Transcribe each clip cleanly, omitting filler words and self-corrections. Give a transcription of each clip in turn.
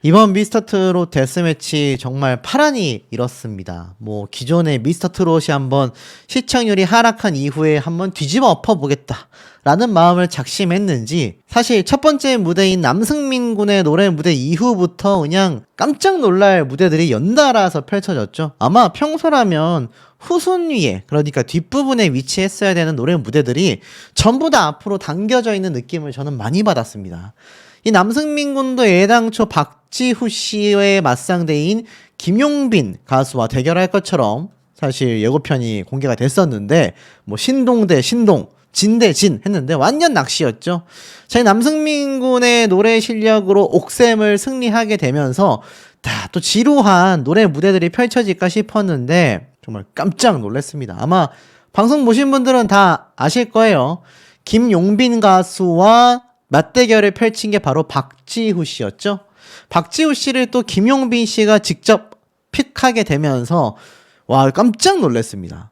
이번 미스터트롯 데스매치 정말 파란이 일었습니다. 뭐 기존의 미스터트롯이 한번 시청률이 하락한 이후에 한번 뒤집어 엎어보겠다 라는 마음을 작심했는지 사실 첫 번째 무대인 남승민 군의 노래 무대 이후부터 그냥 깜짝 놀랄 무대들이 연달아서 펼쳐졌죠. 아마 평소라면 후순위에, 그러니까 뒷부분에 위치했어야 되는 노래 무대들이 전부 다 앞으로 당겨져 있는 느낌을 저는 많이 받았습니다. 이 남승민 군도 애당초 박지후 씨의 맞상대인 김용빈 가수와 대결할 것처럼 사실 예고편이 공개가 됐었는데 뭐 신동 대 신동, 진 대 진 했는데 완전 낚시였죠. 자, 이 남승민 군의 노래 실력으로 옥샘을 승리하게 되면서 다 또 지루한 노래 무대들이 펼쳐질까 싶었는데 정말 깜짝 놀랐습니다. 아마 방송 보신 분들은 다 아실 거예요. 김용빈 가수와 맞대결을 펼친 게 바로 박지후 씨였죠. 박지후 씨를 또 김용빈 씨가 직접 픽하게 되면서 와, 깜짝 놀랐습니다.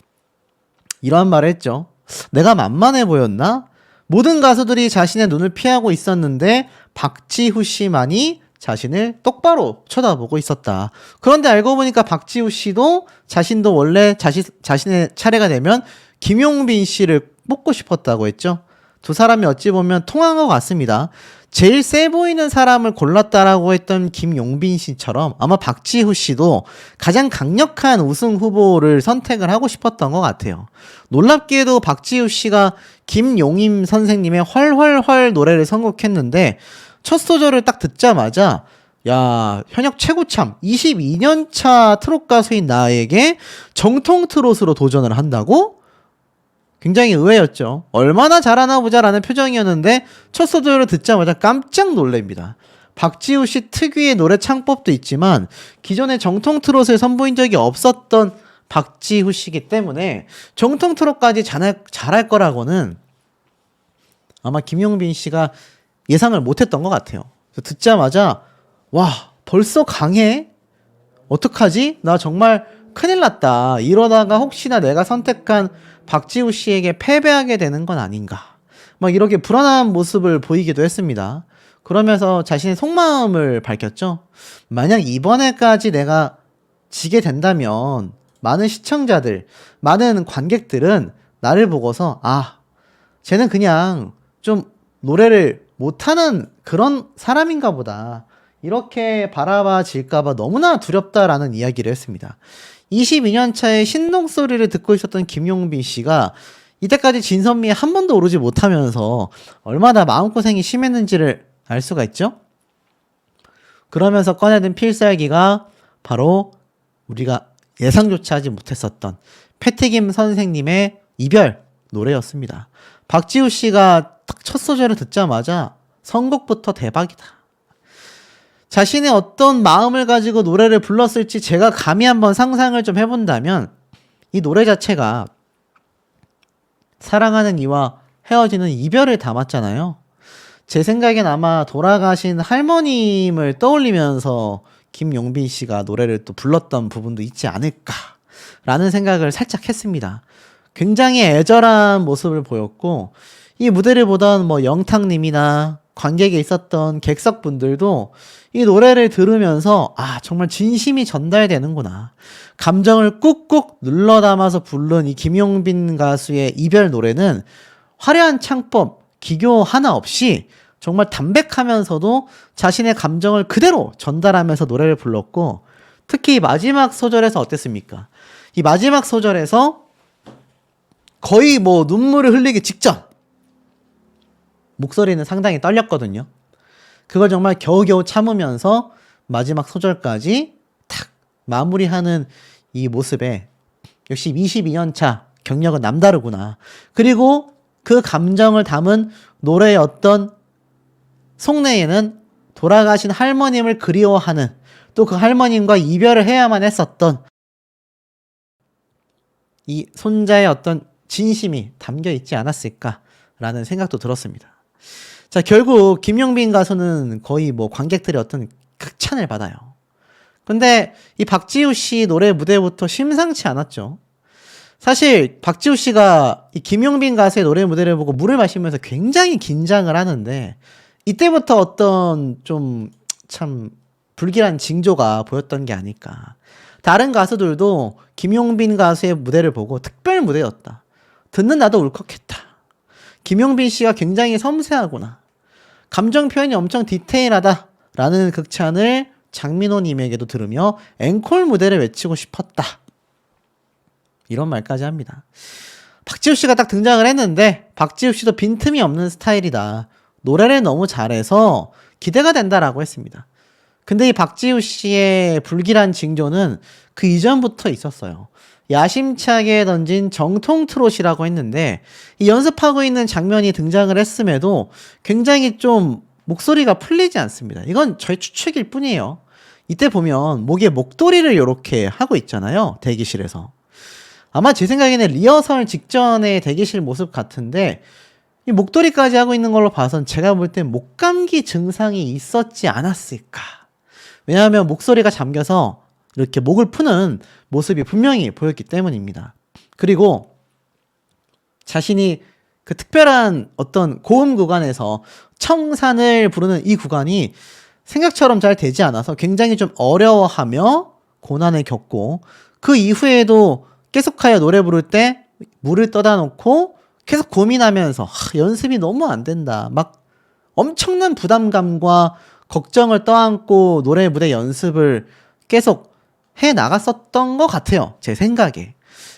이러한 말을 했죠. 내가 만만해 보였나? 모든 가수들이 자신의 눈을 피하고 있었는데 박지후 씨만이 자신을 똑바로 쳐다보고 있었다. 그런데 알고 보니까 박지후 씨도 자신도 원래 자신의 차례가 되면 김용빈 씨를 뽑고 싶었다고 했죠. 두 사람이 어찌 보면 통한 것 같습니다. 제일 세 보이는 사람을 골랐다라고 했던 김용빈 씨처럼 아마 박지후 씨도 가장 강력한 우승 후보를 선택을 하고 싶었던 것 같아요. 놀랍게도 박지후 씨가 김용임 선생님의 헐헐헐 노래를 선곡했는데 첫 소절을 딱 듣자마자 야, 현역 최고참 22년차 트롯 가수인 나에게 정통 트롯으로 도전을 한다고? 굉장히 의외였죠. 얼마나 잘하나 보자라는 표정이었는데 첫 소절을 듣자마자 깜짝 놀랍니다. 박지후 씨 특유의 노래 창법도 있지만 기존의 정통 트롯을 선보인 적이 없었던 박지후 씨기 때문에 정통 트롯까지 잘할 거라고는 아마 김용빈 씨가 예상을 못했던 것 같아요. 듣자마자 와, 벌써 강해? 어떡하지? 나 정말 큰일 났다. 이러다가 혹시나 내가 선택한 박지후 씨에게 패배하게 되는 건 아닌가. 막 이렇게 불안한 모습을 보이기도 했습니다. 그러면서 자신의 속마음을 밝혔죠. 만약 이번에까지 내가 지게 된다면 많은 시청자들, 많은 관객들은 나를 보고서 아, 쟤는 그냥 좀 노래를 못하는 그런 사람인가 보다. 이렇게 바라봐질까봐 너무나 두렵다라는 이야기를 했습니다. 22년 차에 신동 소리를 듣고 있었던 김용빈 씨가 이때까지 진선미에 한 번도 오르지 못하면서 얼마나 마음고생이 심했는지를 알 수가 있죠? 그러면서 꺼내든 필살기가 바로 우리가 예상조차 하지 못했었던 패티김 선생님의 이별 노래였습니다. 박지후 씨가 딱 첫 소절을 듣자마자 선곡부터 대박이다. 자신의 어떤 마음을 가지고 노래를 불렀을지 제가 감히 한번 상상을 좀 해본다면 이 노래 자체가 사랑하는 이와 헤어지는 이별을 담았잖아요. 제 생각엔 아마 돌아가신 할머님을 떠올리면서 김용빈 씨가 노래를 또 불렀던 부분도 있지 않을까라는 생각을 살짝 했습니다. 굉장히 애절한 모습을 보였고 이 무대를 보던 뭐 영탁님이나 관객에 있었던 객석분들도 이 노래를 들으면서 아, 정말 진심이 전달되는구나. 감정을 꾹꾹 눌러 담아서 부른 이 김용빈 가수의 이별 노래는 화려한 창법, 기교 하나 없이 정말 담백하면서도 자신의 감정을 그대로 전달하면서 노래를 불렀고 특히 마지막 소절에서 어땠습니까? 이 마지막 소절에서 거의 뭐 눈물을 흘리기 직전 목소리는 상당히 떨렸거든요. 그걸 정말 겨우겨우 참으면서 마지막 소절까지 탁 마무리하는 이 모습에 역시 22년 차 경력은 남다르구나. 그리고 그 감정을 담은 노래의 어떤 속내에는 돌아가신 할머님을 그리워하는 또 그 할머님과 이별을 해야만 했었던 이 손자의 어떤 진심이 담겨 있지 않았을까라는 생각도 들었습니다. 자, 결국 김용빈 가수는 거의 뭐 관객들의 어떤 극찬을 받아요. 근데 이 박지후 씨 노래 무대부터 심상치 않았죠. 사실 박지후 씨가 이 김용빈 가수의 노래 무대를 보고 물을 마시면서 굉장히 긴장을 하는데 이때부터 어떤 좀 참 불길한 징조가 보였던 게 아닐까. 다른 가수들도 김용빈 가수의 무대를 보고 특별 무대였다. 듣는 나도 울컥했다. 김용빈 씨가 굉장히 섬세하구나. 감정 표현이 엄청 디테일하다. 라는 극찬을 장민호 님에게도 들으며 앵콜 무대를 외치고 싶었다. 이런 말까지 합니다. 박지우 씨가 딱 등장을 했는데 박지우 씨도 빈틈이 없는 스타일이다. 노래를 너무 잘해서 기대가 된다라고 했습니다. 근데 이 박지우 씨의 불길한 징조는 그 이전부터 있었어요. 야심차게 던진 정통 트롯이라고 했는데 이 연습하고 있는 장면이 등장을 했음에도 굉장히 좀 목소리가 풀리지 않습니다. 이건 저의 추측일 뿐이에요. 이때 보면 목에 목도리를 이렇게 하고 있잖아요. 대기실에서. 아마 제 생각에는 리허설 직전의 대기실 모습 같은데 이 목도리까지 하고 있는 걸로 봐선 제가 볼 땐 목감기 증상이 있었지 않았을까. 왜냐하면 목소리가 잠겨서 이렇게 목을 푸는 모습이 분명히 보였기 때문입니다. 그리고 자신이 그 특별한 어떤 고음 구간에서 청산을 부르는 이 구간이 생각처럼 잘 되지 않아서 굉장히 좀 어려워하며 고난을 겪고 그 이후에도 계속하여 노래 부를 때 물을 떠다 놓고 계속 고민하면서 연습이 너무 안 된다. 막 엄청난 부담감과 걱정을 떠안고 노래 무대 연습을 계속 해 나갔었던 것 같아요. 제 생각에.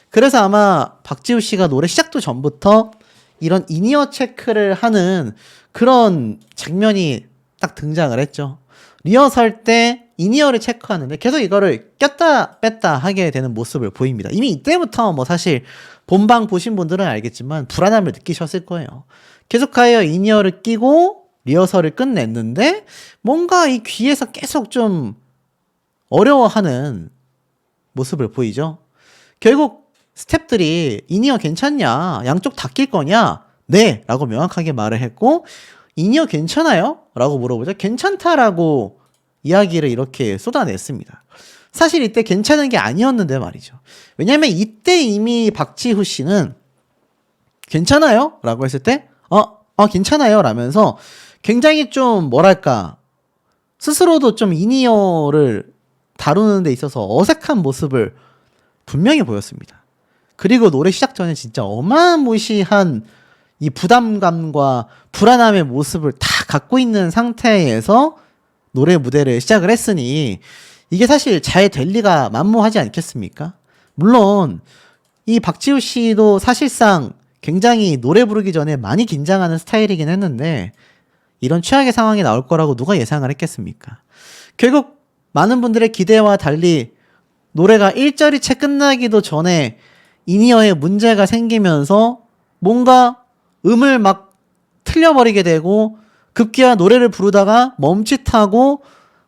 그래서 아마 박지우 씨가 노래 시작도 전부터 이런 인이어 체크를 하는 그런 장면이 딱 등장을 했죠. 리허설 때 인이어를 체크하는데 계속 이거를 꼈다 뺐다 하게 되는 모습을 보입니다. 이미 이때부터 뭐 사실 본방 보신 분들은 알겠지만 불안함을 느끼셨을 거예요. 계속하여 인이어를 끼고 리허설을 끝냈는데 뭔가 이 귀에서 계속 좀 어려워하는 모습을 보이죠. 결국 스태프들이 인이어 괜찮냐? 양쪽 다 낄 거냐? 네! 라고 명확하게 말을 했고 인이어 괜찮아요? 라고 물어보자 괜찮다라고 이야기를 이렇게 쏟아냈습니다. 사실 이때 괜찮은 게 아니었는데 말이죠. 왜냐면 이때 이미 박지후 씨는 괜찮아요? 라고 했을 때 괜찮아요 라면서 굉장히 좀 뭐랄까 스스로도 좀 인이어를 다루는 데 있어서 어색한 모습을 분명히 보였습니다. 그리고 노래 시작 전에 진짜 어마무시한 이 부담감과 불안함의 모습을 다 갖고 있는 상태에서 노래 무대를 시작을 했으니 이게 사실 잘 될 리가 만무하지 않겠습니까? 물론 이 박지우 씨도 사실상 굉장히 노래 부르기 전에 많이 긴장하는 스타일이긴 했는데 이런 최악의 상황이 나올 거라고 누가 예상을 했겠습니까? 결국 많은 분들의 기대와 달리 노래가 1절이 채 끝나기도 전에 인이어에 문제가 생기면서 뭔가 음을 막 틀려버리게 되고 급기야 노래를 부르다가 멈칫하고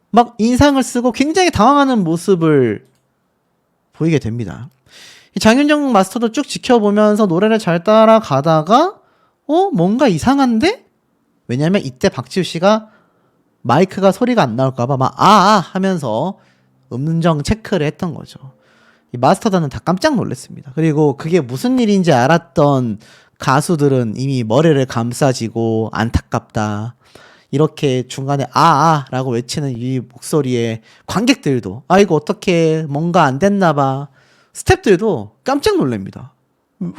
막 인상을 쓰고 굉장히 당황하는 모습을 보이게 됩니다. 장윤정 마스터도 쭉 지켜보면서 노래를 잘 따라가다가 뭔가 이상한데? 왜냐면 이때 박지우 씨가 마이크가 소리가 안 나올까봐 막 하면서 음정 체크를 했던 거죠. 이 마스터단은 다 깜짝 놀랐습니다. 그리고 그게 무슨 일인지 알았던 가수들은 이미 머리를 감싸지고 안타깝다 이렇게 중간에 라고 외치는 이 목소리에 관객들도 이거 어떻게 뭔가 안 됐나봐 스텝들도 깜짝 놀랍니다.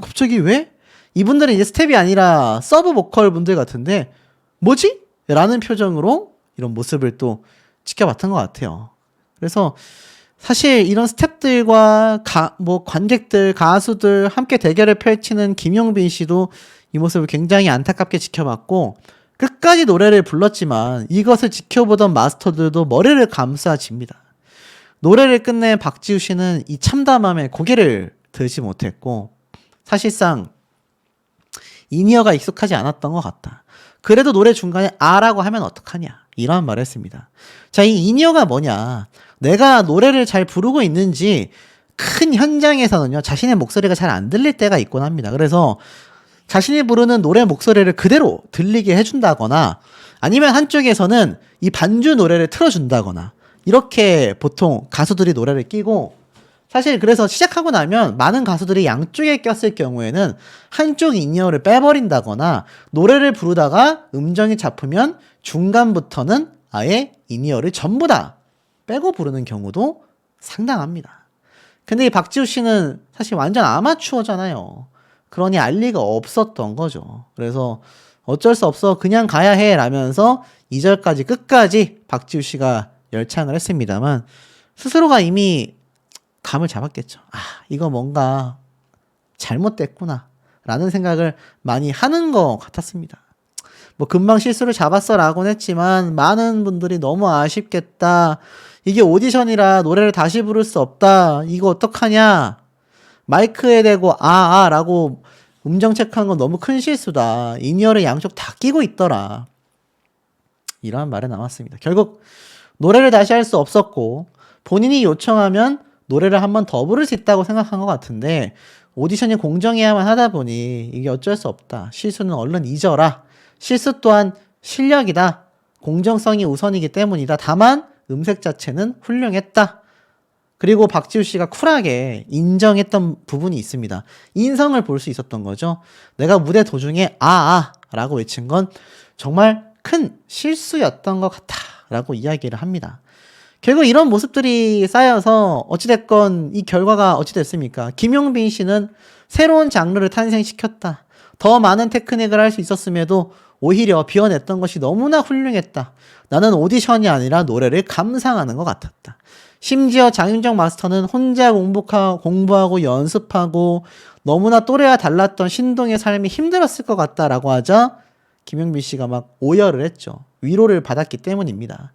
갑자기 왜? 이분들은 이제 스텝이 아니라 서브 보컬 분들 같은데 뭐지? 라는 표정으로 이런 모습을 또 지켜봤던 것 같아요. 그래서 사실 이런 스태프들과 관객들, 가수들 함께 대결을 펼치는 김용빈 씨도 이 모습을 굉장히 안타깝게 지켜봤고 끝까지 노래를 불렀지만 이것을 지켜보던 마스터들도 머리를 감싸집니다. 노래를 끝낸 박지우 씨는 이 참담함에 고개를 들지 못했고 사실상 인이어가 익숙하지 않았던 것 같다. 그래도 노래 중간에 라고 하면 어떡하냐 이런 말을 했습니다. 자, 이 인이어가 뭐냐, 내가 노래를 잘 부르고 있는지 큰 현장에서는요 자신의 목소리가 잘 안 들릴 때가 있곤 합니다. 그래서 자신이 부르는 노래 목소리를 그대로 들리게 해준다거나 아니면 한쪽에서는 이 반주 노래를 틀어준다거나 이렇게 보통 가수들이 노래를 끼고 사실 그래서 시작하고 나면 많은 가수들이 양쪽에 꼈을 경우에는 한쪽 인이어를 빼버린다거나 노래를 부르다가 음정이 잡히면 중간부터는 아예 인이어를 전부 다 빼고 부르는 경우도 상당합니다. 근데 이 박지우 씨는 사실 완전 아마추어잖아요. 그러니 알 리가 없었던 거죠. 그래서 어쩔 수 없어 그냥 가야 해 라면서 2절까지 끝까지 박지우 씨가 열창을 했습니다만 스스로가 이미 감을 잡았겠죠. 아, 이거 뭔가 잘못됐구나 라는 생각을 많이 하는 것 같았습니다. 뭐 금방 실수를 잡았어 라고는 했지만 많은 분들이 너무 아쉽겠다. 이게 오디션이라 노래를 다시 부를 수 없다. 이거 어떡하냐. 마이크에 대고 라고 음정 체크한 건 너무 큰 실수다. 인이어를 양쪽 다 끼고 있더라. 이러한 말이 나왔습니다. 결국 노래를 다시 할 수 없었고 본인이 요청하면 노래를 한 번 더 부를 수 있다고 생각한 것 같은데 오디션이 공정해야만 하다 보니 이게 어쩔 수 없다. 실수는 얼른 잊어라. 실수 또한 실력이다. 공정성이 우선이기 때문이다. 다만 음색 자체는 훌륭했다. 그리고 박지우 씨가 쿨하게 인정했던 부분이 있습니다. 인성을 볼 수 있었던 거죠. 내가 무대 도중에 라고 외친 건 정말 큰 실수였던 것 같아 라고 이야기를 합니다. 결국 이런 모습들이 쌓여서 어찌됐건 이 결과가 어찌됐습니까? 김용빈 씨는 새로운 장르를 탄생시켰다. 더 많은 테크닉을 할 수 있었음에도 오히려 비워냈던 것이 너무나 훌륭했다. 나는 오디션이 아니라 노래를 감상하는 것 같았다. 심지어 장윤정 마스터는 혼자 공부하고 연습하고 너무나 또래와 달랐던 신동의 삶이 힘들었을 것 같다라고 하자 김용빈 씨가 막 오열을 했죠. 위로를 받았기 때문입니다.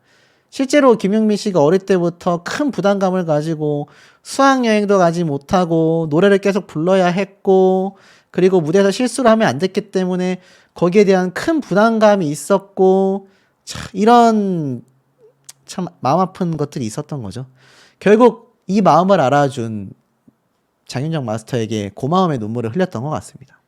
실제로 김용민 씨가 어릴 때부터 큰 부담감을 가지고 수학여행도 가지 못하고 노래를 계속 불러야 했고 그리고 무대에서 실수를 하면 안 됐기 때문에 거기에 대한 큰 부담감이 있었고 이런 참 마음 아픈 것들이 있었던 거죠. 결국 이 마음을 알아준 장윤정 마스터에게 고마움의 눈물을 흘렸던 것 같습니다.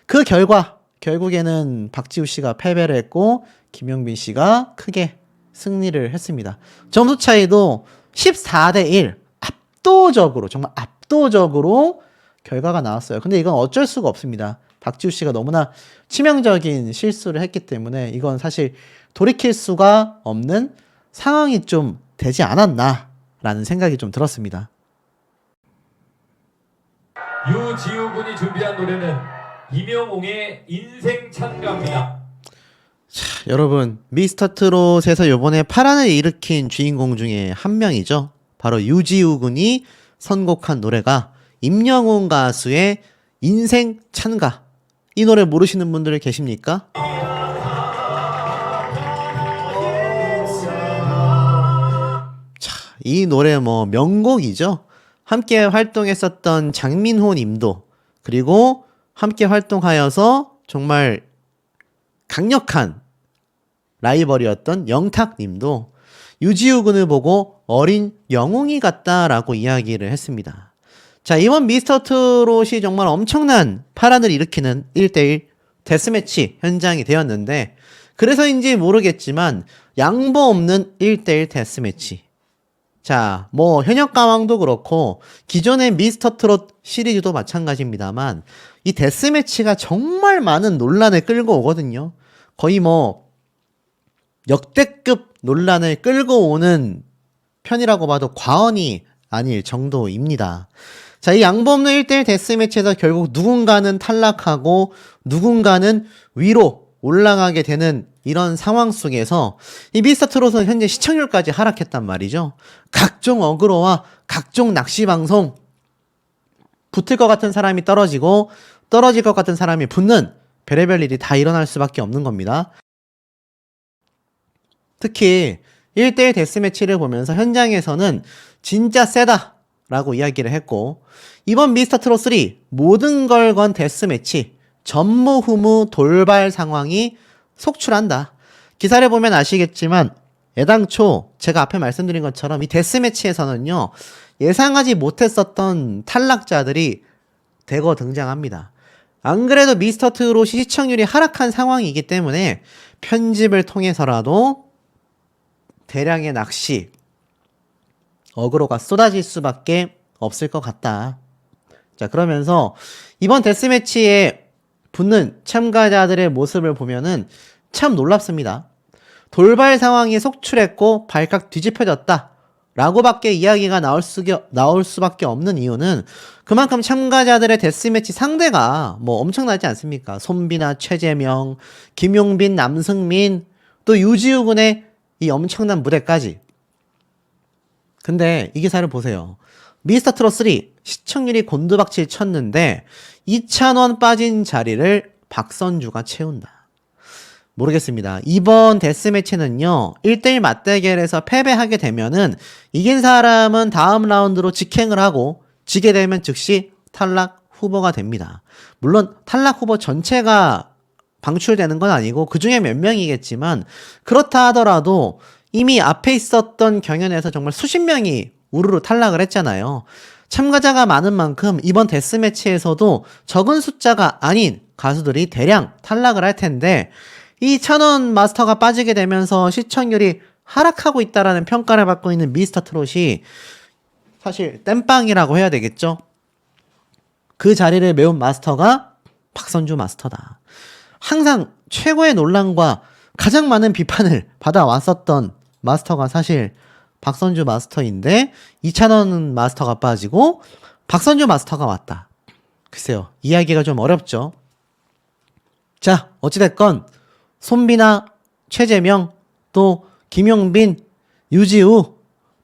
그 결과 결국에는 박지우 씨가 패배를 했고 김용빈 씨가 크게 승리를 했습니다. 점수 차이도 14대 1 압도적으로 정말 압도적으로 결과가 나왔어요. 근데 이건 어쩔 수가 없습니다. 박지우 씨가 너무나 치명적인 실수를 했기 때문에 이건 사실 돌이킬 수가 없는 상황이 좀 되지 않았나 라는 생각이 좀 들었습니다. 유지우 군이 준비한 노래는 임영웅의 인생 찬가입니다. 자, 여러분 미스터트롯에서 요번에 파란을 일으킨 주인공 중에 한 명이죠. 바로 유지우 군이 선곡한 노래가 임영웅 가수의 인생 찬가. 이 노래 모르시는 분들 계십니까? 자, 이 노래 뭐 명곡이죠. 함께 활동했었던 장민호 님도 그리고 함께 활동하여서 정말 강력한 라이벌이었던 영탁 님도 유지우 군을 보고 어린 영웅이 같다라고 이야기를 했습니다. 자, 이번 미스터트롯이 정말 엄청난 파란을 일으키는 1대1 데스매치 현장이 되었는데 그래서인지 모르겠지만 양보 없는 1대1 데스매치. 자, 뭐 현역가왕도 그렇고 기존의 미스터트롯 시리즈도 마찬가지입니다만 이 데스매치가 정말 많은 논란을 끌고 오거든요. 거의 뭐 역대급 논란을 끌고 오는 편이라고 봐도 과언이 아닐 정도입니다. 자, 이 양보 없는 1대1 데스매치에서 결국 누군가는 탈락하고 누군가는 위로 올라가게 되는 이런 상황 속에서 이 미스터트롯은 현재 시청률까지 하락했단 말이죠. 각종 어그로와 각종 낚시방송 붙을 것 같은 사람이 떨어지고 떨어질 것 같은 사람이 붙는 별의별 일이 다 일어날 수밖에 없는 겁니다. 특히 1대1 데스매치를 보면서 현장에서는 진짜 세다 라고 이야기를 했고 이번 미스터트롯 3 모든 걸 건 데스매치 전무후무 돌발 상황이 속출한다. 기사를 보면 아시겠지만 애당초 제가 앞에 말씀드린 것처럼 이 데스매치에서는요 예상하지 못했었던 탈락자들이 대거 등장합니다. 안 그래도 미스터트롯이 시청률이 하락한 상황이기 때문에 편집을 통해서라도 대량의 낚시 어그로가 쏟아질 수밖에 없을 것 같다. 자, 그러면서 이번 데스매치에 붙는 참가자들의 모습을 보면은 참 놀랍습니다. 돌발 상황이 속출했고 발칵 뒤집혀졌다. 라고밖에 이야기가 나올 수밖에 없는 이유는 그만큼 참가자들의 데스매치 상대가 뭐 엄청나지 않습니까? 손비나 최재명, 김용빈, 남승민, 또 유지우 군의 이 엄청난 무대까지. 근데 이 기사를 보세요. 미스터트롯 3 시청률이 곤두박질 쳤는데 이찬원 빠진 자리를 박선주가 채운다. 모르겠습니다. 이번 데스매치는요, 1대1 맞대결에서 패배하게 되면은 이긴 사람은 다음 라운드로 직행을 하고 지게 되면 즉시 탈락 후보가 됩니다. 물론 탈락 후보 전체가 방출되는 건 아니고 그 중에 몇 명이겠지만 그렇다 하더라도 이미 앞에 있었던 경연에서 정말 수십 명이 우르르 탈락을 했잖아요. 참가자가 많은 만큼 이번 데스매치에서도 적은 숫자가 아닌 가수들이 대량 탈락을 할 텐데 이 찬원 마스터가 빠지게 되면서 시청률이 하락하고 있다라는 평가를 받고 있는 미스터트롯이 사실 땜빵이라고 해야 되겠죠. 그 자리를 메운 마스터가 박선주 마스터다. 항상 최고의 논란과 가장 많은 비판을 받아왔었던 마스터가 사실 박선주 마스터인데 이찬원 마스터가 빠지고 박선주 마스터가 왔다. 글쎄요, 이야기가 좀 어렵죠. 자, 어찌됐건 손비나 최재명, 또 김용빈, 유지우,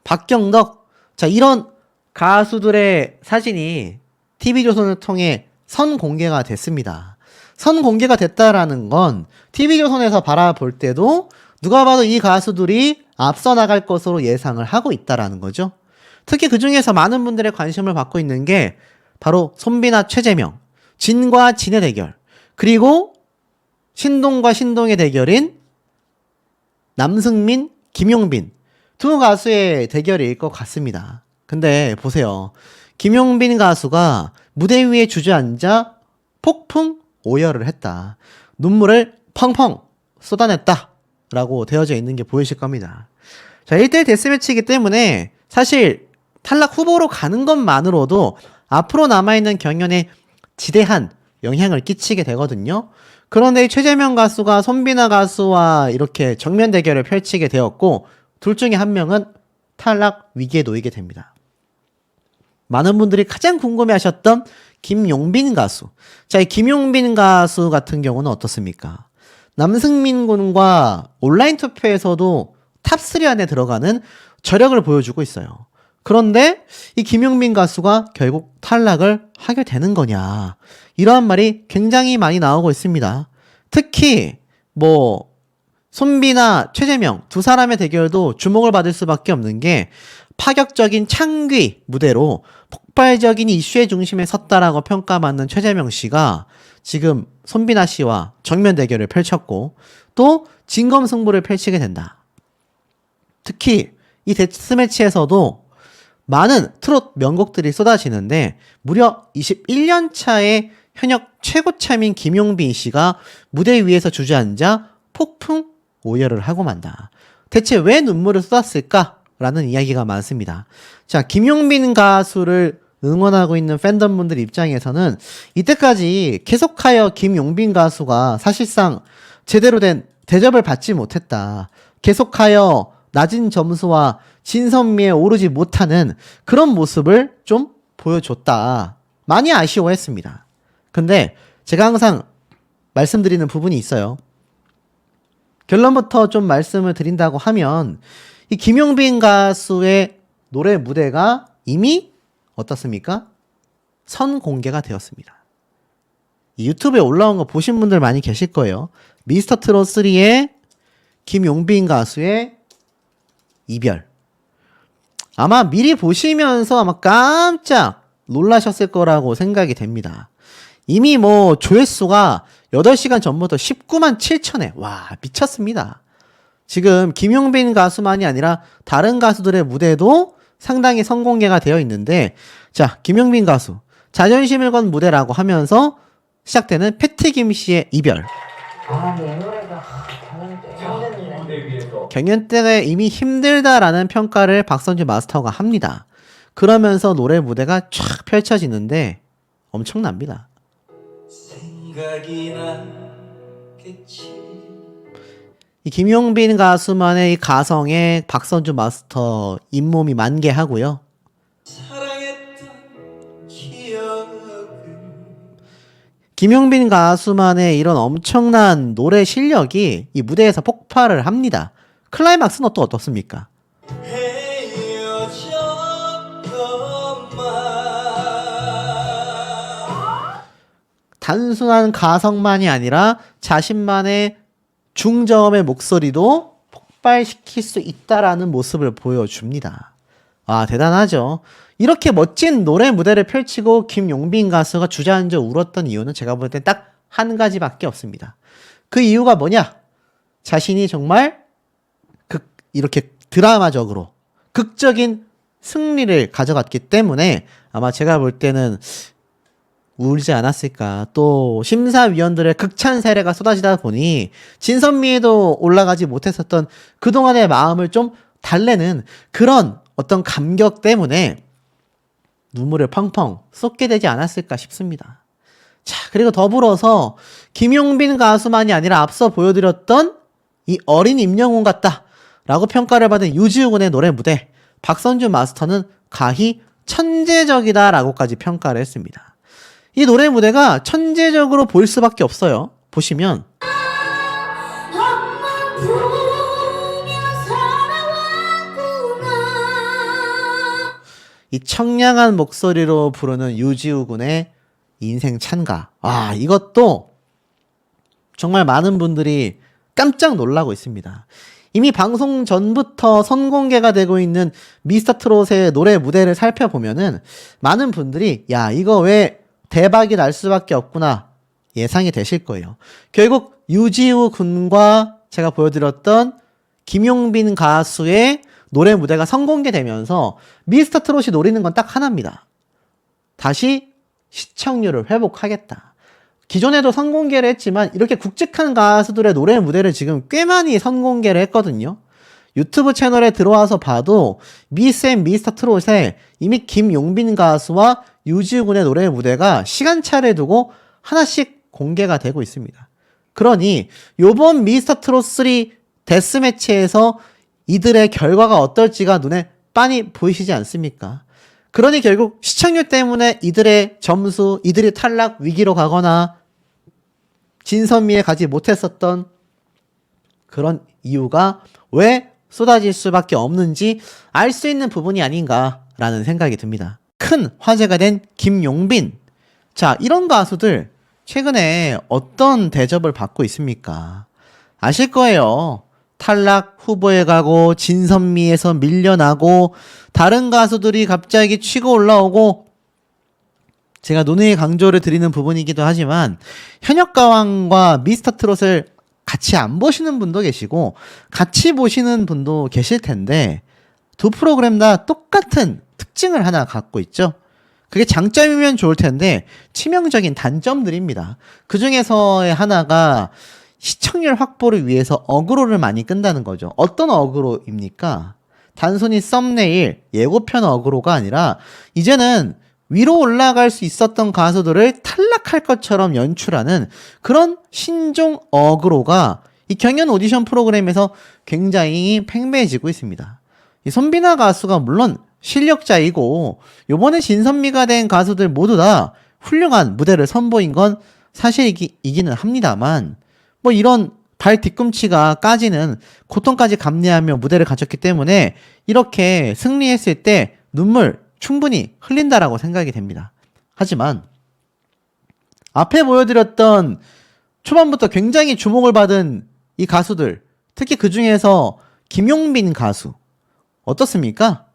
박경덕, 자, 이런 가수들의 사진이 TV조선을 통해 선 공개가 됐습니다. 선 공개가 됐다라는 건 TV조선에서 바라볼 때도 누가 봐도 이 가수들이 앞서 나갈 것으로 예상을 하고 있다라는 거죠. 특히 그 중에서 많은 분들의 관심을 받고 있는 게 바로 손비나 최재명, 진과 진의 대결, 그리고 신동과 신동의 대결인 남승민, 김용빈 두 가수의 대결일 것 같습니다. 근데 보세요. 김용빈 가수가 무대 위에 주저앉아 폭풍 오열을 했다. 눈물을 펑펑 쏟아냈다. 라고 되어져 있는 게 보이실 겁니다. 자, 1대1 데스매치이기 때문에 사실 탈락 후보로 가는 것만으로도 앞으로 남아있는 경연에 지대한 영향을 끼치게 되거든요. 그런데 이 최재명 가수가 손비나 가수와 이렇게 정면 대결을 펼치게 되었고 둘 중에 한 명은 탈락 위기에 놓이게 됩니다. 많은 분들이 가장 궁금해하셨던 김용빈 가수. 자, 이 김용빈 가수 같은 경우는 어떻습니까? 남승민 군과 온라인 투표에서도 탑3 안에 들어가는 저력을 보여주고 있어요. 그런데 이 김용빈 가수가 결국 탈락을 하게 되는 거냐, 이러한 말이 굉장히 많이 나오고 있습니다. 특히 뭐 손비나 최재명 두 사람의 대결도 주목을 받을 수밖에 없는 게 파격적인 창귀 무대로 폭발적인 이슈의 중심에 섰다라고 평가받는 최재명 씨가 지금 손비나 씨와 정면 대결을 펼쳤고 또 진검승부를 펼치게 된다. 특히 이 데스매치에서도 많은 트롯 명곡들이 쏟아지는데 무려 21년 차의 현역 최고참인 김용빈 씨가 무대 위에서 주저앉아 폭풍 오열을 하고 만다. 대체 왜 눈물을 쏟았을까? 라는 이야기가 많습니다. 자, 김용빈 가수를 응원하고 있는 팬덤분들 입장에서는 이때까지 계속하여 김용빈 가수가 사실상 제대로 된 대접을 받지 못했다. 계속하여 낮은 점수와 진선미에 오르지 못하는 그런 모습을 좀 보여줬다. 많이 아쉬워했습니다. 근데 제가 항상 말씀드리는 부분이 있어요. 결론부터 좀 말씀을 드린다고 하면 이 김용빈 가수의 노래 무대가 이미 어떻습니까? 선 공개가 되었습니다. 이 유튜브에 올라온 거 보신 분들 많이 계실 거예요. 미스터트롯 3의 김용빈 가수의 이별. 아마 미리 보시면서 아마 깜짝 놀라셨을 거라고 생각이 됩니다. 이미 뭐 조회수가 8시간 전부터 19만 7천회. 와, 미쳤습니다. 지금 김용빈 가수만이 아니라 다른 가수들의 무대도 상당히 선공개가 되어 있는데, 자, 김용빈 가수 자존심을 건 무대라고 하면서 시작되는 패티김 씨의 이별. 아, 네, 노래가 힘든데. 무대 위에서 경연 때 이미 힘들다라는 평가를 박선주 마스터가 합니다. 그러면서 노래 무대가 쫙 펼쳐지는데 엄청납니다. 생각이 나겠지. 이 김용빈 가수만의 이 가성에 박선주 마스터 잇몸이 만개하고요. 김용빈 가수만의 이런 엄청난 노래 실력이 이 무대에서 폭발을 합니다. 클라이막스는 또 어떻습니까? 단순한 가성만이 아니라 자신만의 중저음의 목소리도 폭발시킬 수 있다라는 모습을 보여줍니다. 아, 대단하죠. 이렇게 멋진 노래 무대를 펼치고 김용빈 가수가 주저앉아 울었던 이유는 제가 볼 땐 딱 한 가지밖에 없습니다. 그 이유가 뭐냐? 자신이 정말 이렇게 드라마적으로 극적인 승리를 가져갔기 때문에 아마 제가 볼 때는 울지 않았을까. 또 심사위원들의 극찬 세례가 쏟아지다 보니 진선미에도 올라가지 못했었던 그동안의 마음을 좀 달래는 그런 어떤 감격 때문에 눈물을 펑펑 쏟게 되지 않았을까 싶습니다. 자, 그리고 더불어서 김용빈 가수만이 아니라 앞서 보여드렸던 이 어린 임영웅 같다 라고 평가를 받은 유지우군의 노래 무대, 박선주 마스터는 가히 천재적이다 라고까지 평가를 했습니다. 이 노래 무대가 천재적으로 보일 수밖에 없어요. 보시면 이 청량한 목소리로 부르는 유지우 군의 인생 찬가. 아, 이것도 정말 많은 분들이 깜짝 놀라고 있습니다. 이미 방송 전부터 선공개가 되고 있는 미스터트롯의 노래 무대를 살펴보면은 많은 분들이 야, 이거 왜 대박이 날 수밖에 없구나 예상이 되실 거예요. 결국 유지우 군과 제가 보여드렸던 김용빈 가수의 노래 무대가 선공개되면서 미스터트롯이 노리는 건 딱 하나입니다. 다시 시청률을 회복하겠다. 기존에도 선공개를 했지만 이렇게 굵직한 가수들의 노래 무대를 지금 꽤 많이 선공개를 했거든요. 유튜브 채널에 들어와서 봐도 미스앤 미스터트롯에 이미 김용빈 가수와 유지우 군의 노래 무대가 시간차를 두고 하나씩 공개가 되고 있습니다. 그러니 요번 미스터트롯 3 데스매치에서 이들의 결과가 어떨지가 눈에 빤히 보이시지 않습니까? 그러니 결국 시청률 때문에 이들의 점수, 이들이 탈락 위기로 가거나 진선미에 가지 못했었던 그런 이유가 왜 쏟아질 수밖에 없는지 알 수 있는 부분이 아닌가라는 생각이 듭니다. 큰 화제가 된 김용빈. 자, 이런 가수들 최근에 어떤 대접을 받고 있습니까? 아실 거예요. 탈락 후보에 가고 진선미에서 밀려나고 다른 가수들이 갑자기 치고 올라오고 제가 논의 강조를 드리는 부분이기도 하지만 현역가왕과 미스터트롯을 같이 안 보시는 분도 계시고 같이 보시는 분도 계실 텐데 두 프로그램 다 똑같은 특징을 하나 갖고 있죠. 그게 장점이면 좋을 텐데 치명적인 단점들입니다. 그 중에서의 하나가 시청률 확보를 위해서 어그로를 많이 끈다는 거죠. 어떤 어그로입니까? 단순히 썸네일, 예고편 어그로가 아니라 이제는 위로 올라갈 수 있었던 가수들을 탈락할 것처럼 연출하는 그런 신종 어그로가 이 경연 오디션 프로그램에서 굉장히 팽배해지고 있습니다. 이 손비나 가수가 물론 실력자이고 요번에 진선미가 된 가수들 모두 다 훌륭한 무대를 선보인 건 사실이기는 합니다만 뭐 이런 발 뒤꿈치가 까지는 고통까지 감내하며 무대를 갖췄기 때문에 이렇게 승리했을 때 눈물 충분히 흘린다라고 생각이 됩니다. 하지만 앞에 보여드렸던 초반부터 굉장히 주목을 받은 이 가수들, 특히 그 중에서 김용빈 가수 어떻습니까?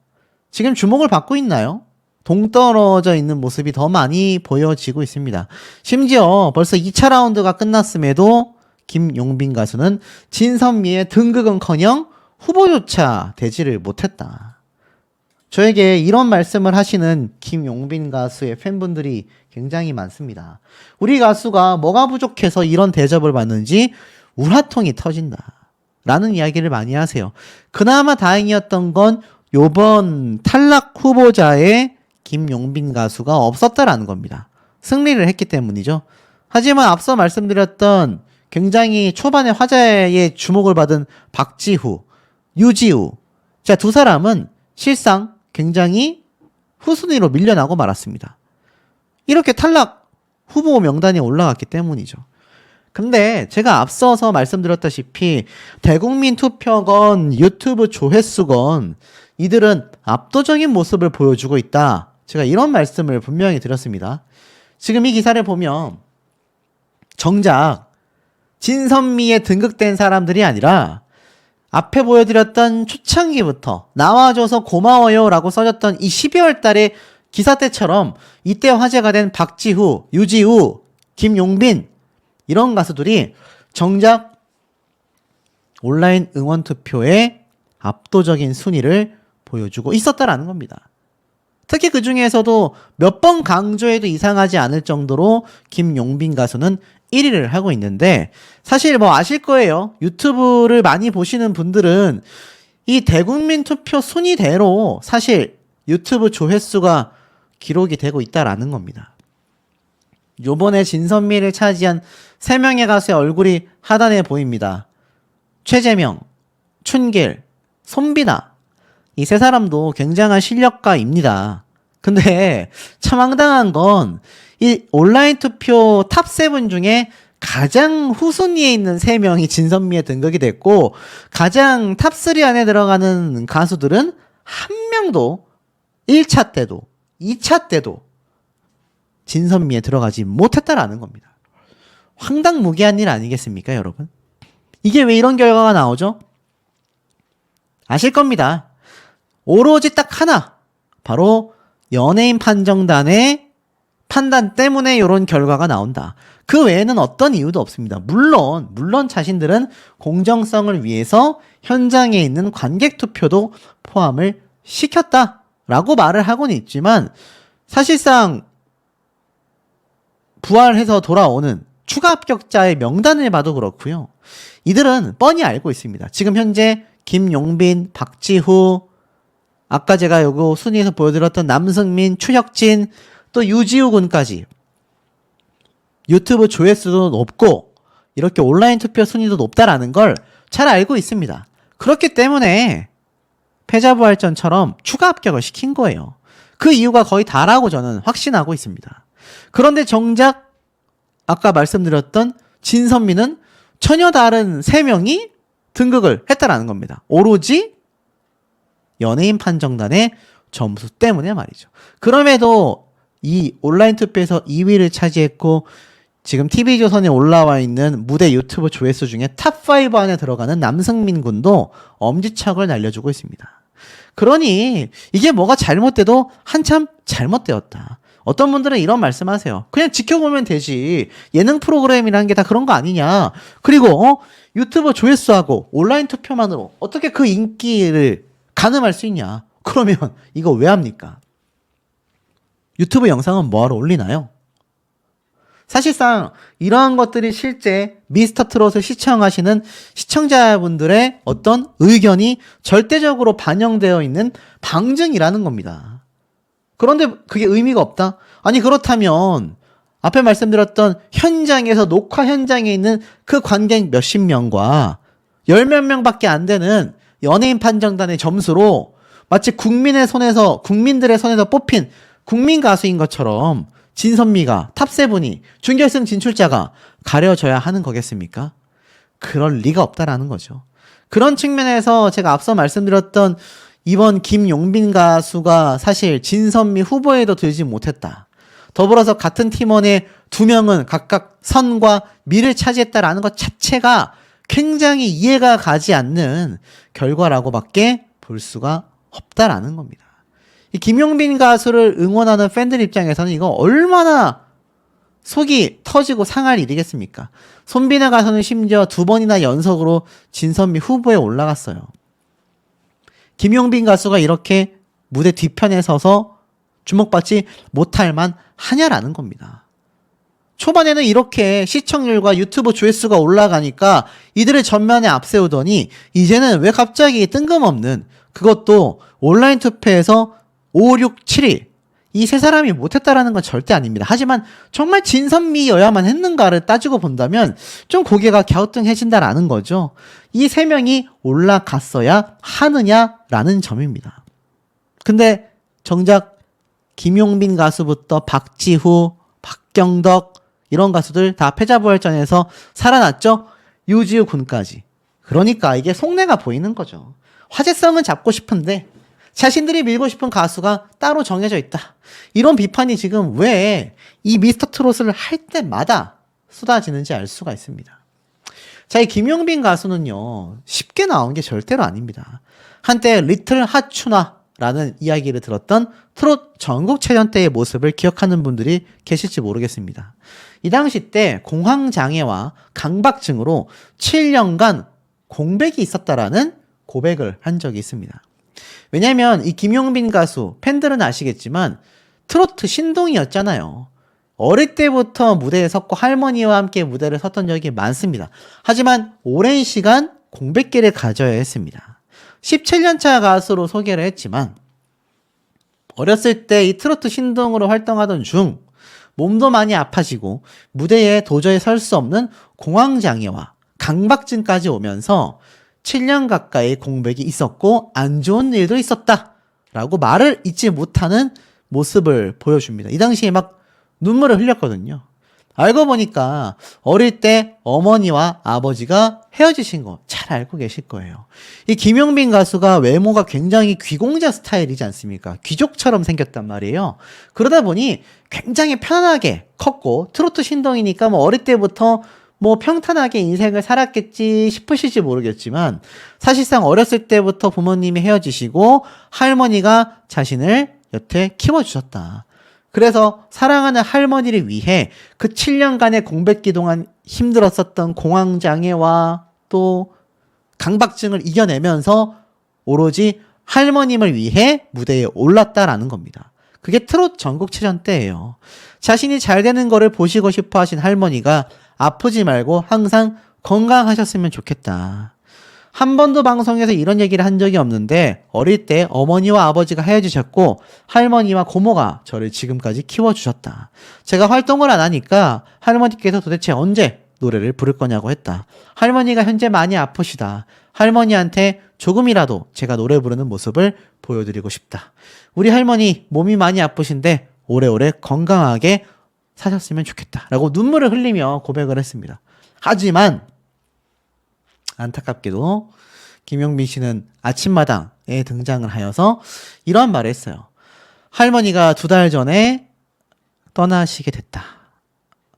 지금 주목을 받고 있나요? 동떨어져 있는 모습이 더 많이 보여지고 있습니다. 심지어 벌써 2차 라운드가 끝났음에도 김용빈 가수는 진선미의 등극은커녕 후보조차 되지를 못했다. 저에게 이런 말씀을 하시는 김용빈 가수의 팬분들이 굉장히 많습니다. 우리 가수가 뭐가 부족해서 이런 대접을 받는지 우라통이 터진다 라는 이야기를 많이 하세요. 그나마 다행이었던 건 요번 탈락 후보자의 김용빈 가수가 없었다라는 겁니다. 승리를 했기 때문이죠. 하지만 앞서 말씀드렸던 굉장히 초반에 화제의 주목을 받은 박지후, 유지우. 자, 두 사람은 실상 굉장히 후순위로 밀려나고 말았습니다. 이렇게 탈락 후보 명단에 올라갔기 때문이죠. 근데 제가 앞서서 말씀드렸다시피 대국민 투표건 유튜브 조회수건 이들은 압도적인 모습을 보여주고 있다. 제가 이런 말씀을 분명히 드렸습니다. 지금 이 기사를 보면 정작 진선미에 등극된 사람들이 아니라 앞에 보여드렸던 초창기부터 나와줘서 고마워요 라고 써졌던 이 12월 달에 기사 때처럼 이때 화제가 된 박지후, 유지우, 김용빈 이런 가수들이 정작 온라인 응원 투표에 압도적인 순위를 보여주고 있었다라는 겁니다. 특히 그 중에서도 몇 번 강조해도 이상하지 않을 정도로 김용빈 가수는 1위를 하고 있는데 사실 뭐 아실 거예요. 유튜브를 많이 보시는 분들은 이 대국민 투표 순위대로 사실 유튜브 조회수가 기록이 되고 있다라는 겁니다. 요번에 진선미를 차지한 3명의 가수의 얼굴이 하단에 보입니다. 최재명, 춘길, 손비나 이 세 사람도 굉장한 실력가입니다. 근데 참 황당한 건 이 온라인 투표 탑7 중에 가장 후순위에 있는 3명이 진선미에 등극이 됐고 가장 탑3 안에 들어가는 가수들은 한 명도 1차 때도 2차 때도 진선미에 들어가지 못했다라는 겁니다. 황당무계한 일 아니겠습니까, 여러분? 이게 왜 이런 결과가 나오죠? 아실 겁니다. 오로지 딱 하나, 바로 연예인 판정단의 판단 때문에 이런 결과가 나온다. 그 외에는 어떤 이유도 없습니다. 물론 자신들은 공정성을 위해서 현장에 있는 관객 투표도 포함을 시켰다라고 말을 하고는 있지만 사실상 부활해서 돌아오는 추가 합격자의 명단을 봐도 그렇고요. 이들은 뻔히 알고 있습니다. 지금 현재 김용빈, 박지후, 아까 제가 요거 순위에서 보여드렸던 남승민, 추혁진, 또 유지우 군까지 유튜브 조회수도 높고 이렇게 온라인 투표 순위도 높다라는 걸 잘 알고 있습니다. 그렇기 때문에 패자부활전처럼 추가 합격을 시킨 거예요. 그 이유가 거의 다라고 저는 확신하고 있습니다. 그런데 정작 아까 말씀드렸던 진선미는 전혀 다른 3명이 등극을 했다라는 겁니다. 오로지 연예인 판정단의 점수 때문에 말이죠. 그럼에도 이 온라인 투표에서 2위를 차지했고 지금 TV조선에 올라와 있는 무대 유튜브 조회수 중에 탑5 안에 들어가는 남승민 군도 엄지척을 날려주고 있습니다. 그러니 이게 뭐가 잘못돼도 한참 잘못되었다. 어떤 분들은 이런 말씀하세요. 그냥 지켜보면 되지. 예능 프로그램이라는 게 다 그런 거 아니냐. 그리고 유튜브 조회수하고 온라인 투표만으로 어떻게 그 인기를 가늠할 수 있냐. 그러면 이거 왜 합니까? 유튜브 영상은 뭐하러 올리나요? 사실상 이러한 것들이 실제 미스터트롯을 시청하시는 시청자분들의 어떤 의견이 절대적으로 반영되어 있는 방증이라는 겁니다. 그런데 그게 의미가 없다? 아니 그렇다면 앞에 말씀드렸던 현장에서 녹화 현장에 있는 그 관객 몇십 명과 열 몇 명밖에 안 되는 연예인 판정단의 점수로 마치 국민들의 손에서 뽑힌 국민 가수인 것처럼 진선미가 탑7이 준결승 진출자가 가려져야 하는 거겠습니까? 그럴 리가 없다라는 거죠. 그런 측면에서 제가 앞서 말씀드렸던 이번 김용빈 가수가 사실 진선미 후보에도 들지 못했다. 더불어서 같은 팀원의 2명은 각각 선과 미를 차지했다라는 것 자체가 굉장히 이해가 가지 않는 결과라고밖에 볼 수가 없다라는 겁니다. 이 김용빈 가수를 응원하는 팬들 입장에서는 이거 얼마나 속이 터지고 상할 일이겠습니까? 손비나 가수는 심지어 2번이나 연속으로 진선미 후보에 올라갔어요. 김용빈 가수가 이렇게 무대 뒤편에 서서 주목받지 못할 만 하냐라는 겁니다. 초반에는 이렇게 시청률과 유튜브 조회수가 올라가니까 이들을 전면에 앞세우더니 이제는 왜 갑자기 뜬금없는 그것도 온라인 투표에서 5, 6, 7위 이 세 사람이 못했다라는 건 절대 아닙니다. 하지만 정말 진선미여야만 했는가를 따지고 본다면 좀 고개가 갸우뚱해진다라는 거죠. 이 세 명이 올라갔어야 하느냐라는 점입니다. 근데 정작 김용빈 가수부터 박지후, 박경덕 이런 가수들 다 패자부활전에서 살아났죠. 유지우 군까지. 그러니까 이게 속내가 보이는 거죠. 화제성은 잡고 싶은데 자신들이 밀고 싶은 가수가 따로 정해져 있다. 이런 비판이 지금 왜 이 미스터 트롯을 할 때마다 쏟아지는지 알 수가 있습니다. 자, 이 김용빈 가수는요, 쉽게 나온 게 절대로 아닙니다. 한때 리틀 하추나라는 이야기를 들었던 트롯 전국체전 때의 모습을 기억하는 분들이 계실지 모르겠습니다. 이 당시 때 공황장애와 강박증으로 7년간 공백이 있었다라는 고백을 한 적이 있습니다. 왜냐면 이 김용빈 가수 팬들은 아시겠지만 트로트 신동이었잖아요. 어릴 때부터 무대에 섰고 할머니와 함께 무대를 섰던 적이 많습니다. 하지만 오랜 시간 공백기를 가져야 했습니다. 17년차 가수로 소개를 했지만 어렸을 때 이 트로트 신동으로 활동하던 중 몸도 많이 아파지고 무대에 도저히 설 수 없는 공황장애와 강박증까지 오면서 7년 가까이 공백이 있었고 안 좋은 일도 있었다 라고 말을 잊지 못하는 모습을 보여줍니다. 이 당시에 막 눈물을 흘렸거든요. 알고 보니까 어릴 때 어머니와 아버지가 헤어지신 거 잘 알고 계실 거예요. 이 김용빈 가수가 외모가 굉장히 귀공자 스타일이지 않습니까? 귀족처럼 생겼단 말이에요. 그러다 보니 굉장히 편안하게 컸고 트로트 신동이니까 뭐 어릴 때부터 뭐 평탄하게 인생을 살았겠지 싶으실지 모르겠지만 사실상 어렸을 때부터 부모님이 헤어지시고 할머니가 자신을 여태 키워주셨다. 그래서 사랑하는 할머니를 위해 그 7년간의 공백기 동안 힘들었었던 공황장애와 또 강박증을 이겨내면서 오로지 할머님을 위해 무대에 올랐다라는 겁니다. 그게 트롯 전국체전 때예요. 자신이 잘 되는 거를 보시고 싶어 하신 할머니가 아프지 말고 항상 건강하셨으면 좋겠다. 한 번도 방송에서 이런 얘기를 한 적이 없는데 어릴 때 어머니와 아버지가 헤어지셨고 할머니와 고모가 저를 지금까지 키워주셨다. 제가 활동을 안 하니까 할머니께서 도대체 언제 노래를 부를 거냐고 했다. 할머니가 현재 많이 아프시다. 할머니한테 조금이라도 제가 노래 부르는 모습을 보여드리고 싶다. 우리 할머니 몸이 많이 아프신데 오래오래 건강하게 사셨으면 좋겠다. 라고 눈물을 흘리며 고백을 했습니다. 하지만 안타깝게도 김용빈 씨는 아침마당에 등장을 하여서 이런 말을 했어요. 할머니가 2달 전에 떠나시게 됐다.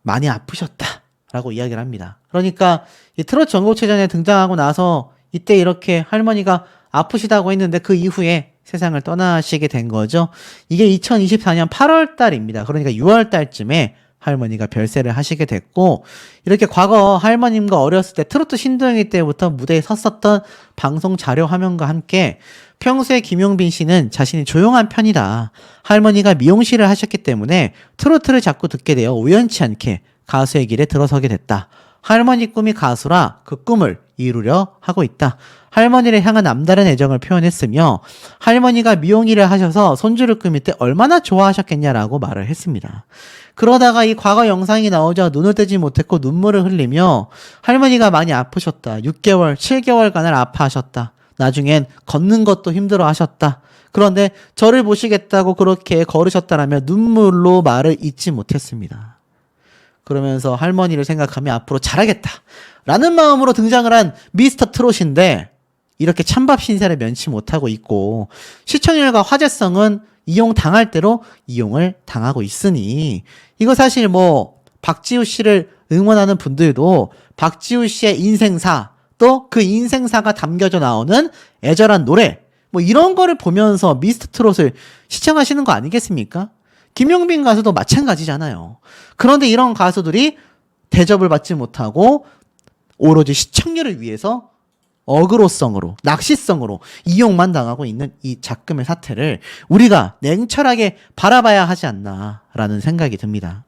많이 아프셨다. 라고 이야기를 합니다. 그러니까 이 트롯 전국체전에 등장하고 나서 이때 이렇게 할머니가 아프시다고 했는데 그 이후에 세상을 떠나시게 된 거죠. 이게 2024년 8월 달입니다. 그러니까 6월 달쯤에 할머니가 별세를 하시게 됐고 이렇게 과거 할머님과 어렸을 때 트로트 신동이 때부터 무대에 섰었던 방송 자료 화면과 함께 평소에 김용빈 씨는 자신이 조용한 편이다. 할머니가 미용실을 하셨기 때문에 트로트를 자꾸 듣게 되어 우연치 않게 가수의 길에 들어서게 됐다. 할머니 꿈이 가수라 그 꿈을 이루려 하고 있다. 할머니를 향한 남다른 애정을 표현했으며 할머니가 미용일을 하셔서 손주를 꾸밀 때 얼마나 좋아하셨겠냐라고 말을 했습니다. 그러다가 이 과거 영상이 나오자 눈을 떼지 못했고 눈물을 흘리며 할머니가 많이 아프셨다. 6개월, 7개월간을 아파하셨다. 나중엔 걷는 것도 힘들어 하셨다. 그런데 저를 보시겠다고 그렇게 걸으셨다라며 눈물로 말을 잊지 못했습니다. 그러면서 할머니를 생각하며 앞으로 잘하겠다 라는 마음으로 등장을 한 미스터 트롯인데 이렇게 찬밥 신세를 면치 못하고 있고 시청률과 화제성은 이용당할 대로 이용을 당하고 있으니 이거 사실 뭐 박지우 씨를 응원하는 분들도 박지우 씨의 인생사 또 그 인생사가 담겨져 나오는 애절한 노래 뭐 이런 거를 보면서 미스터 트롯을 시청하시는 거 아니겠습니까? 김용빈 가수도 마찬가지잖아요. 그런데 이런 가수들이 대접을 받지 못하고 오로지 시청률을 위해서 어그로성으로 낚시성으로 이용만 당하고 있는 이 작금의 사태를 우리가 냉철하게 바라봐야 하지 않나라는 생각이 듭니다.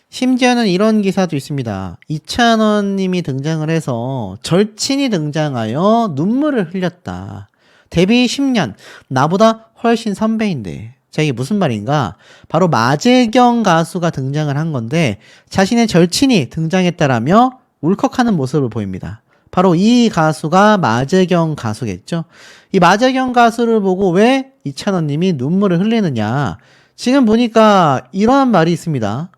심지어는 이런 기사도 있습니다. 이찬원 님이 등장을 해서 절친이 등장하여 눈물을 흘렸다. 데뷔 10년 나보다 훨씬 선배인데 자, 이게 무슨 말인가? 바로 마재경 가수가 등장을 한 건데 자신의 절친이 등장했다라며 울컥하는 모습을 보입니다. 바로 이 가수가 마재경 가수겠죠. 이 마재경 가수를 보고 왜 이찬원님이 눈물을 흘리느냐? 지금 보니까 이러한 말이 있습니다.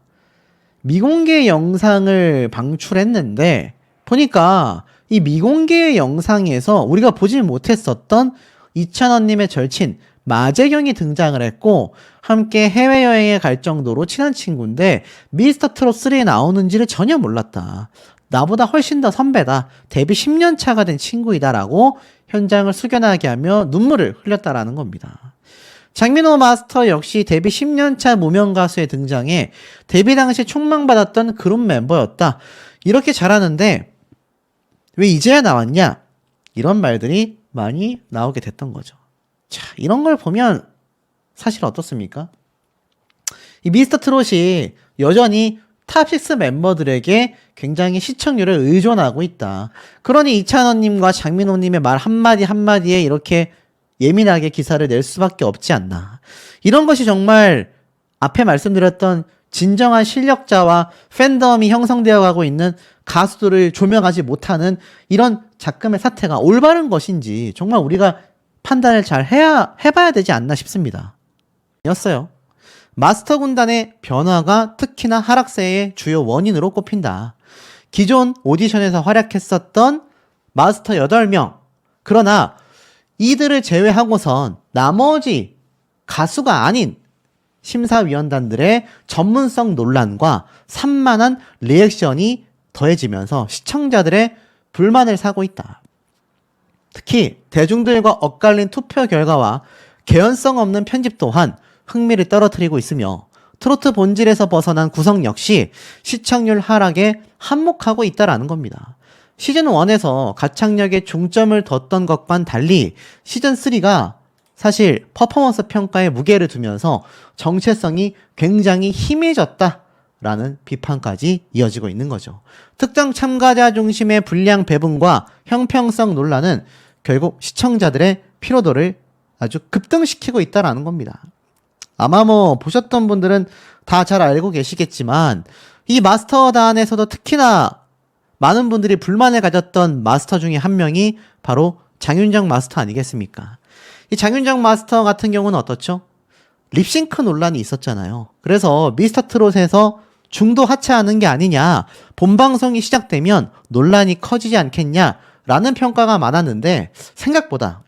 미공개 영상을 방출했는데 보니까 이 미공개 영상에서 우리가 보지 못했었던 이찬원님의 절친 마재경이 등장을 했고 함께 해외여행에 갈 정도로 친한 친구인데 미스터 트롯 3에 나오는지를 전혀 몰랐다. 나보다 훨씬 더 선배다. 데뷔 10년 차가 된 친구이다라고 현장을 숙연하게 하며 눈물을 흘렸다라는 겁니다. 장민호 마스터 역시 데뷔 10년 차 무명 가수의 등장에 데뷔 당시 촉망받았던 그룹 멤버였다. 이렇게 잘하는데 왜 이제야 나왔냐? 이런 말들이 많이 나오게 됐던 거죠. 자, 이런 걸 보면 사실 어떻습니까? 이 미스터 트롯이 여전히 탑6 멤버들에게 굉장히 시청률을 의존하고 있다. 그러니 이찬원님과 장민호님의 말 한마디 한마디에 이렇게 예민하게 기사를 낼 수밖에 없지 않나. 이런 것이 정말 앞에 말씀드렸던 진정한 실력자와 팬덤이 형성되어 가고 있는 가수들을 조명하지 못하는 이런 작금의 사태가 올바른 것인지 정말 우리가 판단을 잘 해봐야 되지 않나 싶습니다. 였어요. 마스터 군단의 변화가 특히나 하락세의 주요 원인으로 꼽힌다. 기존 오디션에서 활약했었던 마스터 8명. 그러나 이들을 제외하고선 나머지 가수가 아닌 심사위원단들의 전문성 논란과 산만한 리액션이 더해지면서 시청자들의 불만을 사고 있다. 특히 대중들과 엇갈린 투표 결과와 개연성 없는 편집 또한 흥미를 떨어뜨리고 있으며 트로트 본질에서 벗어난 구성 역시 시청률 하락에 한몫하고 있다라는 겁니다. 시즌1에서 가창력에 중점을 뒀던 것과는 달리 시즌3가 사실 퍼포먼스 평가에 무게를 두면서 정체성이 굉장히 희미해졌다라는 비판까지 이어지고 있는 거죠. 특정 참가자 중심의 분량 배분과 형평성 논란은 결국 시청자들의 피로도를 아주 급등시키고 있다라는 겁니다. 아마 보셨던 분들은 다 잘 알고 계시겠지만 이 마스터단에서도 특히나 많은 분들이 불만을 가졌던 마스터 중에 한 명이 바로 장윤정 마스터 아니겠습니까? 이 장윤정 마스터 같은 경우는 어떻죠? 립싱크 논란이 있었잖아요. 그래서 미스터 트롯에서 중도 하차하는 게 아니냐, 본방송이 시작되면 논란이 커지지 않겠냐라는 평가가 많았는데 생각보다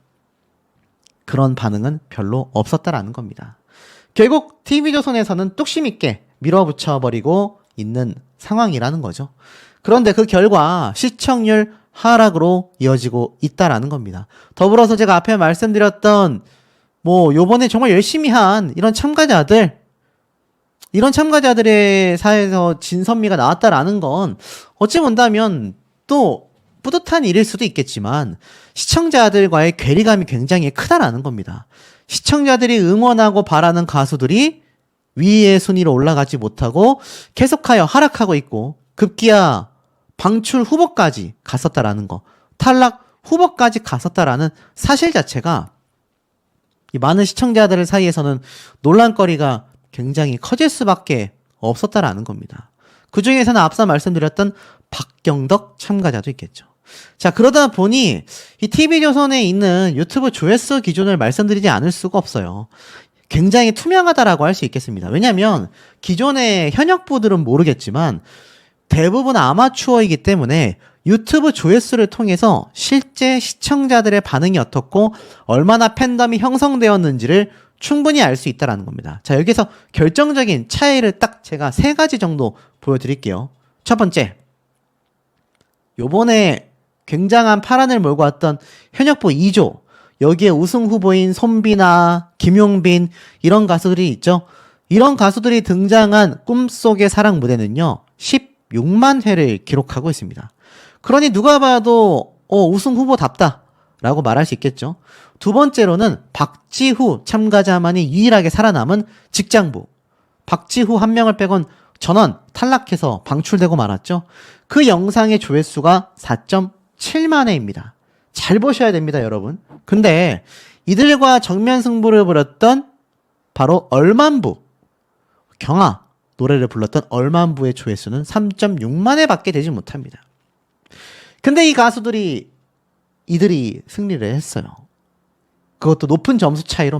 그런 반응은 별로 없었다라는 겁니다. 결국 TV조선에서는 뚝심 있게 밀어붙여버리고 있는 상황이라는 거죠. 그런데 그 결과 시청률 하락으로 이어지고 있다라는 겁니다. 더불어서 제가 앞에 말씀드렸던 요번에 정말 열심히 한 이런 참가자들의 사이에서 진선미가 나왔다라는 건 어찌 본다면 또 뿌듯한 일일 수도 있겠지만 시청자들과의 괴리감이 굉장히 크다라는 겁니다. 시청자들이 응원하고 바라는 가수들이 위의 순위로 올라가지 못하고 계속하여 하락하고 있고 급기야 방출 후보까지 갔었다라는 거, 탈락 후보까지 갔었다라는 사실 자체가 이 많은 시청자들 사이에서는 논란거리가 굉장히 커질 수밖에 없었다라는 겁니다. 그 중에서는 앞서 말씀드렸던 박경덕 참가자도 있겠죠. 자, 그러다 보니 이 TV조선에 있는 유튜브 조회수 기준을 말씀드리지 않을 수가 없어요. 굉장히 투명하다라고 할 수 있겠습니다. 왜냐하면 기존의 현역부들은 모르겠지만 대부분 아마추어이기 때문에 유튜브 조회수를 통해서 실제 시청자들의 반응이 어떻고 얼마나 팬덤이 형성되었는지를 충분히 알 수 있다는 겁니다. 자, 여기서 결정적인 차이를 딱 제가 3가지 정도 보여드릴게요. 첫 번째, 요번에 굉장한 파란을 몰고 왔던 현역부 2조, 여기에 우승 후보인 손비나 김용빈 이런 가수들이 있죠. 이런 가수들이 등장한 꿈속의 사랑 무대는요 16만 회를 기록하고 있습니다. 그러니 누가 봐도 우승 후보답다 라고 말할 수 있겠죠. 두 번째로는 박지후 참가자만이 유일하게 살아남은 직장부, 박지후 한 명을 빼곤 전원 탈락해서 방출되고 말았죠. 그 영상의 조회수가 4.7만 회입니다. 잘 보셔야 됩니다, 여러분. 근데 이들과 정면 승부를 벌였던 바로 얼만부, 경아 노래를 불렀던 얼만부의 조회수는 3.6만회 밖에 되지 못합니다. 근데 이 가수들이 이들이 승리를 했어요. 그것도 높은 점수 차이로